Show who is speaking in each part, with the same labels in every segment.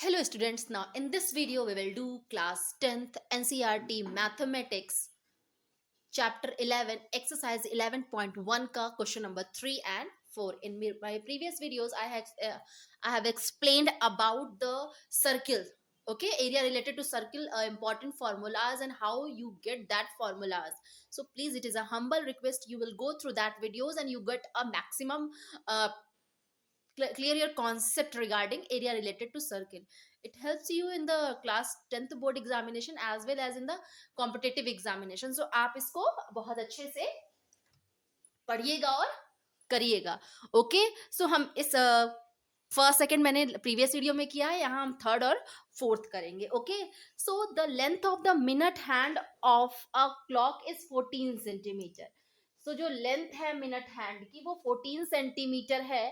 Speaker 1: Hello students, now in this video we will do class 10th NCERT Mathematics chapter 11 exercise 11.1 का question number 3 and 4. In my previous videos I have explained about the circle, okay, area related to circle, important formulas and how you get that formulas. So please, it is a humble request, you will go through that videos and you get a maximum uh, clear your concept regarding area related to circle. It helps you in the class 10th board examination as well as in the competitive examination. So आप इसको बहुत अच्छे से पढ़िएगा और करिएगा. Okay, so हम इस फर्स्ट सेकंड मैंने प्रीवियस वीडियो में किया है, यहाँ हम थर्ड और फोर्थ करेंगे. Okay, so the length of the minute hand of a clock is 14 centimetre. So जो लेंथ है मिनट हैंड की वो 14 सेंटीमीटर है.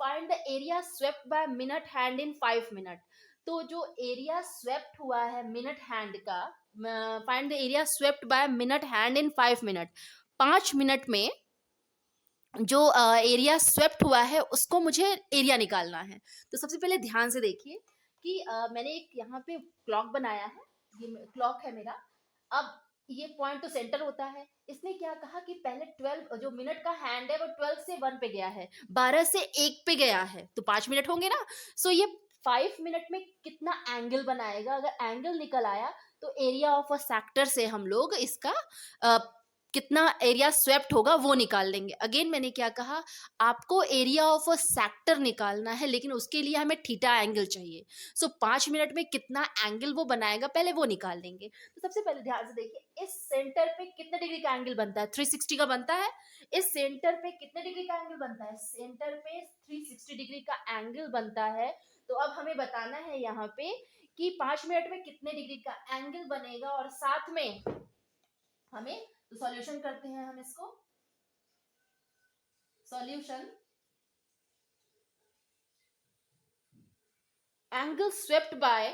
Speaker 1: Find the area swept by minute hand in 5 minute. तो जो एरिया स्वेप्ट हुआ है मिनट हैंड का, find the area swept by minute hand in 5 minute. 5 minute में जो एरिया स्वेप्ट हुआ है उसको मुझे एरिया निकालना है. तो सबसे पहले ध्यान से देखिए कि मैंने एक यहाँ पे क्लॉक बनाया है, ये क्लॉक है मेरा. अब ये पॉइंट तो सेंटर होता है. इसने क्या कहा कि पहले 12 जो मिनट का हैंड है वो 12 से 1 पे गया है, 12 से 1 पे गया है, तो 5 मिनट होंगे ना. सो ये 5 मिनट में कितना एंगल बनाएगा, अगर एंगल निकल आया तो एरिया ऑफ अ सेक्टर से हम लोग इसका कितना एरिया स्वेप्ट होगा वो निकाल लेंगे. अगेन मैंने क्या कहा, आपको एरिया ऑफ अ सेक्टर निकालना है, लेकिन उसके लिए हमें थीटा एंगल चाहिए. सो 5 मिनट में कितना एंगल वो बनाएगा पहले वो निकाल लेंगे. तो सबसे पहले ध्यान से देखिए, इस सेंटर पे कितने डिग्री का एंगल बनता है, 360 का बनता है. इस सेंटर पे कितने डिग्री का एंगल बनता है, सेंटर पे 360 डिग्री का एंगल बनता है. तो अब हमें बताना है यहाँ पे कि 5 मिनट में कितने डिग्री का एंगल बनेगा, और साथ में हमें, तो सॉल्यूशन करते हैं हम इसको. सॉल्यूशन, एंगल स्वेप्ट बाय,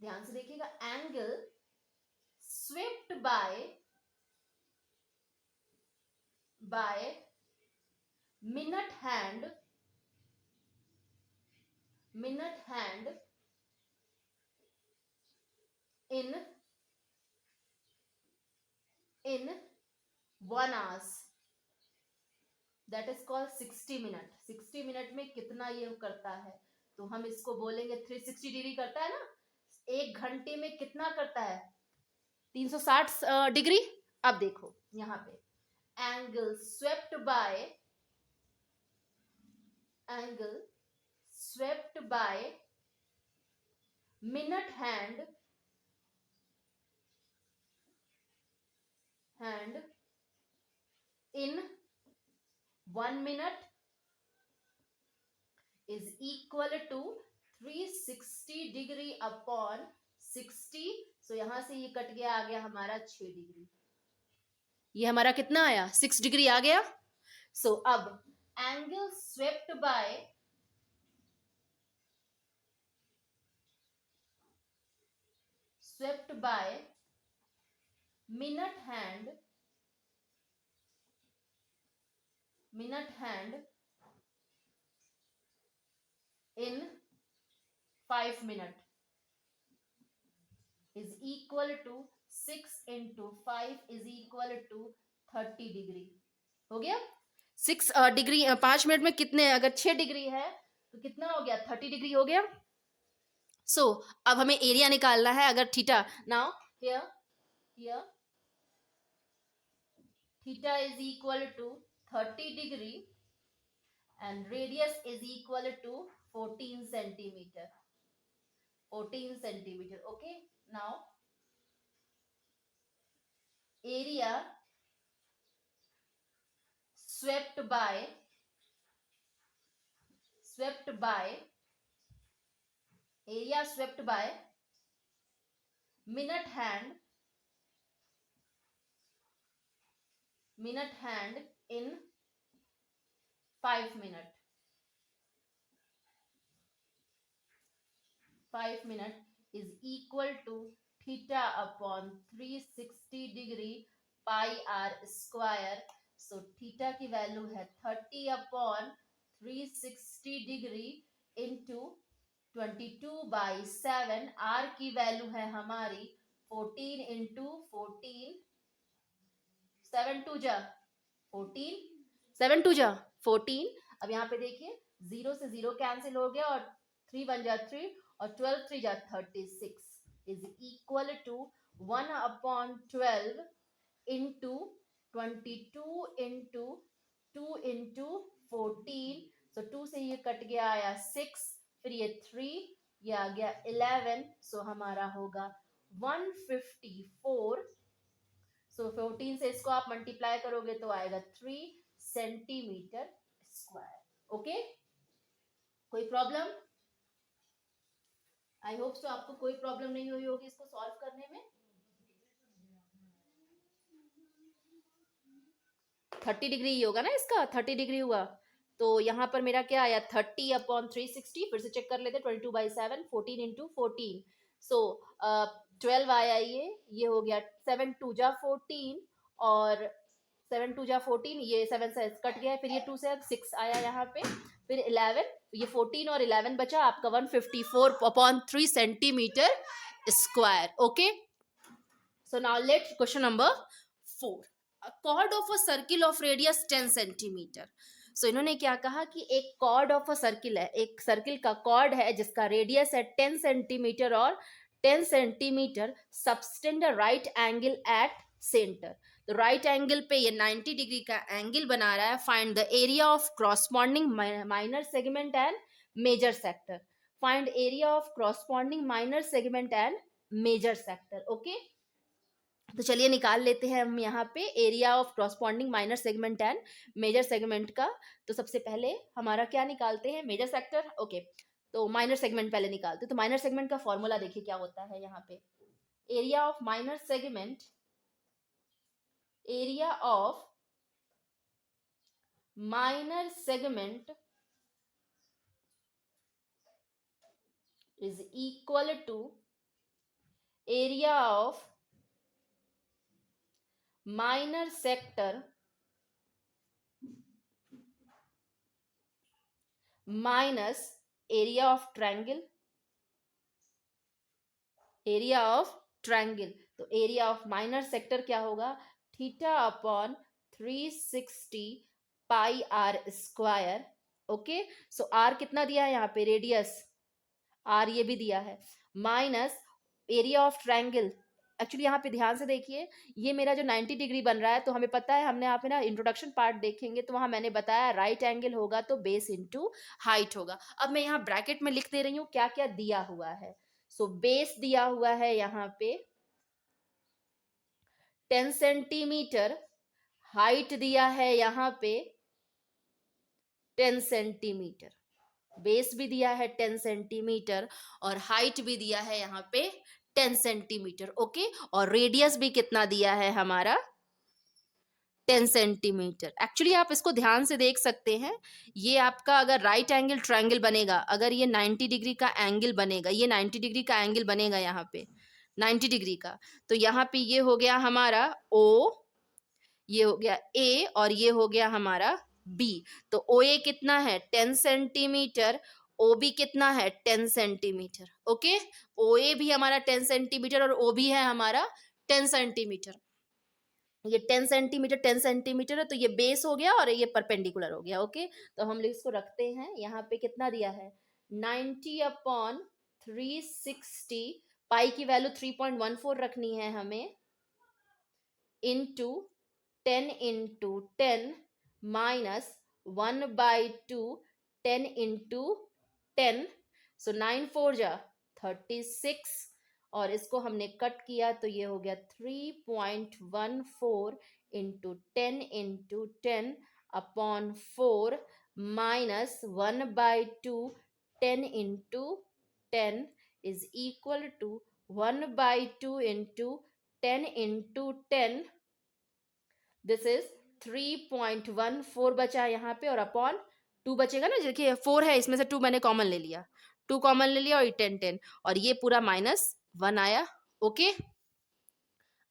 Speaker 1: ध्यान से देखिएगा, angle swept by minute hand in 1 hours, that is called 60 minute. 60 minute में कितना ये करता है, तो हम इसको बोलेंगे 360 डिग्री करता है ना. 1 घंटे में कितना करता है, 360 डिग्री. अब देखो यहाँ पे, angle swept by minute hand in 1 minute is equal to 360 degree upon 60. सो यहां से ये कट गया, आ गया हमारा 6 डिग्री. ये हमारा कितना आया, 6 डिग्री आ गया. सो अब angle swept by minute hand in 5 minute is equal to 6 into 5 is equal to 30 degree. हो गया 6 डिग्री. 5 मिनट में कितने, अगर 6 डिग्री है तो कितना हो गया, 30 डिग्री हो गया. सो अब हमें एरिया निकालना है. अगर theta, now here theta is equal to 30 degree and radius is equal to 14 centimeter. Okay, now area swept by minute hand in 5 minute. 5 minute is equal to theta upon 360 degree pi r square. So theta की value है 30 upon 360 degree into 22/7, are की value है हमारी 14 into 14, 7 अब यहाँ पे देखिए 0 से 0 कैंसिल हो गया और 3 1 जा 3 और 12 3 जा 36 is equal to 1/12 into 22 into 2 into 14। So 2 से ये कट गया आया 6, फिर ये 3, ये आ गया 11। सो हमारा होगा 154। सो 14 से इसको आप मल्टीप्लाई करोगे तो आएगा 3 सेंटीमीटर स्क्वायर। ओके, कोई प्रॉब्लम? आई होप सो आपको कोई प्रॉब्लम नहीं हुई होगी इसको सॉल्व करने में। 30 डिग्री ही होगा ना इसका, 30 डिग्री हुआ तो यहाँ पर मेरा क्या आया 30/360। फिर से चेक कर लेते 22/7, 14 इंटू 14। सो 12 आया, ये हो गया 7 2 जा 14 और 7 2 जा 14, ये 7 से कट गया, फिर ये 2 से 6 आया यहाँ पे, फिर 11, ये 14 और 11 बचा आपका 154/3 centimetre square. Okay, so now let question number 4। A chord of a circle of radius 10 centimetre. So इन्होंने क्या कहा कि एक कॉर्ड ऑफ अ सर्किल है, एक सर्किल का कॉर्ड है जिसका रेडियस है 10 सेंटीमीटर और 10 centimetre subtend right angle at centre. तो राइट एंगल पे ये 90 डिग्री का एंगल बना रहा है। Find the area of corresponding minor segment and major sector. Find area of corresponding minor segment and major sector. Okay, तो चलिए निकाल लेते हैं हम यहाँ पे area of corresponding minor segment and major segment का। तो सबसे पहले हमारा क्या निकालते हैं, मेजर सेक्टर। ओके, तो माइनर सेगमेंट पहले निकालते हैं। तो माइनर सेगमेंट का फॉर्मूला देखिए क्या होता है यहाँ पे। Area of minor segment, area of minor segment is equal to area of minor sector minus area of triangle, area of triangle. तो एरिया ऑफ माइनर सेक्टर क्या होगा, theta upon 360 pi r square. Okay, so r कितना दिया है यहाँ पे, radius are ये भी दिया है, minus area of triangle. Actually यहाँ पे ध्यान से देखिए, ये मेरा जो 90 डिग्री बन रहा है, तो हमें पता है, हमने यहाँ पे ना इंट्रोडक्शन पार्ट देखेंगे तो वहां मैंने बताया राइट एंगल होगा तो बेस इंटू हाइट होगा। अब मैं यहाँ ब्रैकेट में लिख दे रही हूँ क्या क्या दिया हुआ है। सो बेस दिया हुआ है यहाँ पे 10 सेंटीमीटर, हाइट दिया है यहाँ पे 10 सेंटीमीटर, बेस भी दिया है 10 सेंटीमीटर और हाइट भी दिया है यहाँ पे 10 सेंटीमीटर। ओके, और रेडियस भी कितना दिया है हमारा 10 सेंटीमीटर। एक्चुअली आप इसको ध्यान से देख सकते हैं, ये आपका अगर राइट एंगल ट्रायंगल बनेगा, अगर ये 90 डिग्री का एंगल बनेगा, ये 90 डिग्री का एंगल बनेगा यहाँ पे 90 डिग्री का, तो यहाँ पे ये हो गया हमारा ओ, ये हो गया ए और ये हो गया हमारा बी। तो ओ ए कितना है 10 सेंटीमीटर, ओ बी कितना है 10 सेंटीमीटर। ओके, ओ ए भी हमारा 10 सेंटीमीटर और ओ बी है हमारा 10 सेंटीमीटर। ये 10 सेंटीमीटर 10 सेंटीमीटर है, तो ये बेस हो गया और ये परपेंडिकुलर हो गया। ओके, तो हम इसको रखते हैं यहाँ पे, कितना दिया है 90/360, पाई की वैल्यू 3.14 रखनी है हमें, इंटू 10 इंटू 10 माइनस 1/2, 10 इंटू 10, सो 9 4 जा 36 और इसको हमने कट किया तो ये हो गया 3.14 into 10 upon 4 minus 1/2, 10 into 10 is equal to 1/2 into 10 into 10, this is 3.14 बचा यहाँ पे और अपॉन 2 बचेगा ना, देखिए 4 है इसमें से 2 मैंने कॉमन ले लिया, 2 कॉमन ले लिया और 10 10 और ये पूरा -1 आया। ओके,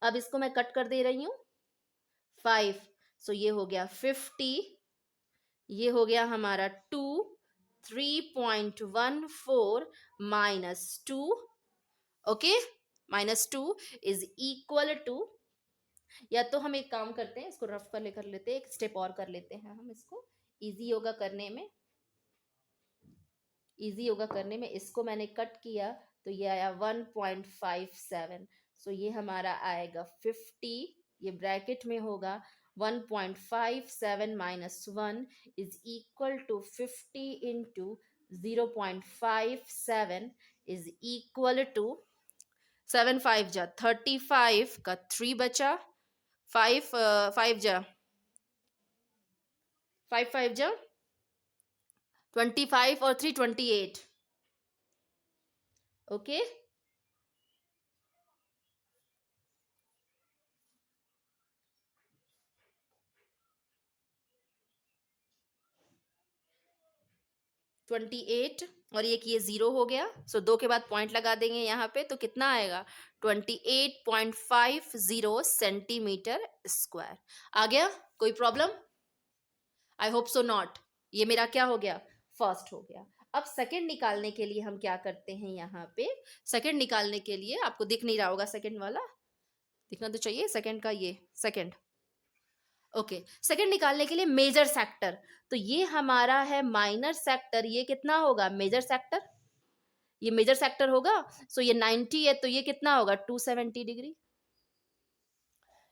Speaker 1: अब इसको मैं कट कर दे रही हूँ 5, सो ये हो गया 50, ये हो गया हमारा 2, 3.14 minus 2, okay, -2 is equal to, या तो हम एक काम करते हैं, इसको रफ कर लेते हैं, एक स्टेप और कर लेते हैं हम इसको, इजी योगा करने में, इसको मैंने कट किया तो ये आया 1.57, सो ये हमारा आएगा 50, ये ब्रैकेट में होगा 1.57 minus 1 is equal to 50 into 0.57 is equal to 7 5 जा 35 का 3 बचा, 5 5 जा 25 और 3 28, ओके। okay? 28 और ये कि ये 0 हो गया, सो 2 के बाद पॉइंट लगा देंगे यहाँ पे, तो कितना आएगा 28.50 सेंटीमीटर स्क्वायर। आ गया? कोई problem? I hope so not. ये मेरा क्या हो गया? फर्स्ट हो गया। अब सेकंड निकालने के लिए हम क्या करते हैं, यहाँ पे सेकंड निकालने के लिए, आपको दिख नहीं रहा होगा सेकंड वाला, दिखना तो चाहिए सेकंड का, ये सेकंड, ओके। सेकंड निकालने के लिए मेजर सेक्टर, तो ये हमारा है माइनर सेक्टर, ये कितना होगा मेजर सेक्टर, ये मेजर सेक्टर होगा, सो ये 90 है तो ये कितना होगा 270 डिग्री,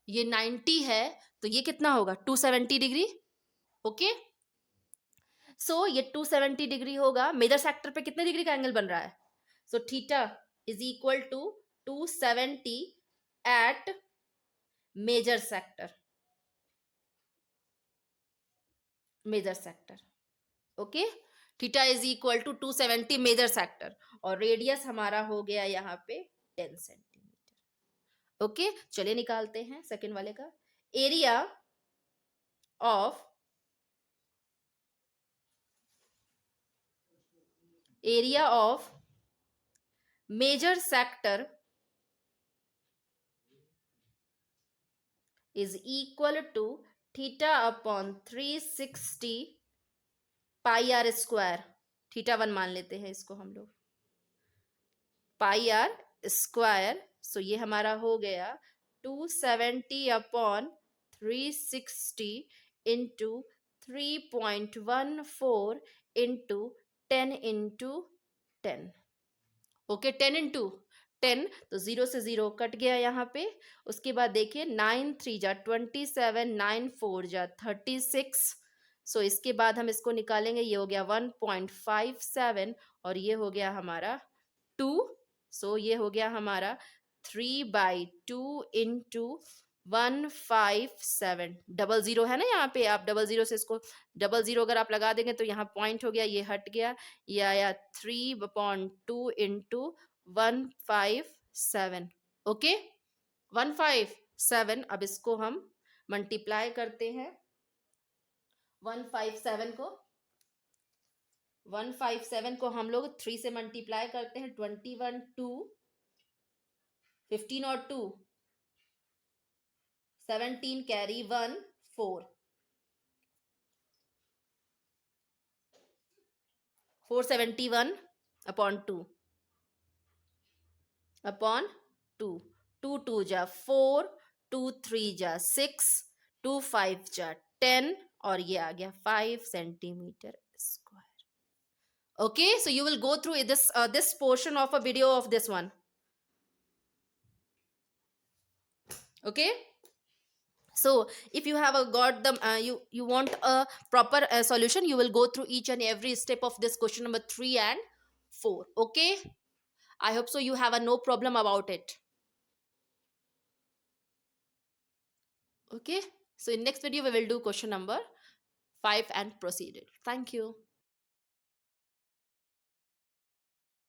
Speaker 1: ये 90 है तो ये कितना होगा 270 डिग्री, ओके। सो ये 270 डिग्री होगा, मेजर सेक्टर पे कितने डिग्री का एंगल बन रहा है, so theta is equal to 270 at major sector, okay. Theta is equal to 270 major sector, और रेडियस हमारा हो गया यहाँ पे 10 सेंटीमीटर, ओके। चलिए निकालते हैं सेकंड वाले का। Area of major sector is equal to theta upon 360 pi r square, theta 1 मान लेते हैं इसको हम लोग, पाई आर स्क्वायर, सो ये हमारा हो गया 270 upon 360 into 3.14 into 10 into 10, okay. 10 into 10 तो 0 से 0 कट गया यहाँ पे, उसके बाद देखिए 9 3 जा 27, 9 4 जा 36, सो इसके बाद हम इसको निकालेंगे, ये हो गया 1.57 और ये हो गया हमारा 2, सो ये हो गया हमारा 3/2 इंटू 157, डबल जीरो है ना यहाँ पे, आप डबल जीरो से इसको, डबल जीरो अगर आप लगा देंगे तो यहाँ पॉइंट हो गया, ये हट गया, ये आया 3/2 इंटू 157, ओके 157। अब इसको हम मल्टीप्लाई करते हैं, 157 को 157 को हम लोग 3 से मल्टीप्लाई करते हैं, 21 2 15 और 2 17 कैरी 1 4 471 अपॉन 2 2 2 जा 4, 2 3 जा 6, 2 5 जा 10 और ये आ गया 5 centimetre square, okay, so you will go through this portion of a video of this one, okay. So if you have got the you want a proper solution, you will go through each and every step of this question number 3 and 4, okay. I hope so you have a no problem about it, okay. So in next video we will do question number 5 and proceed it. Thank you.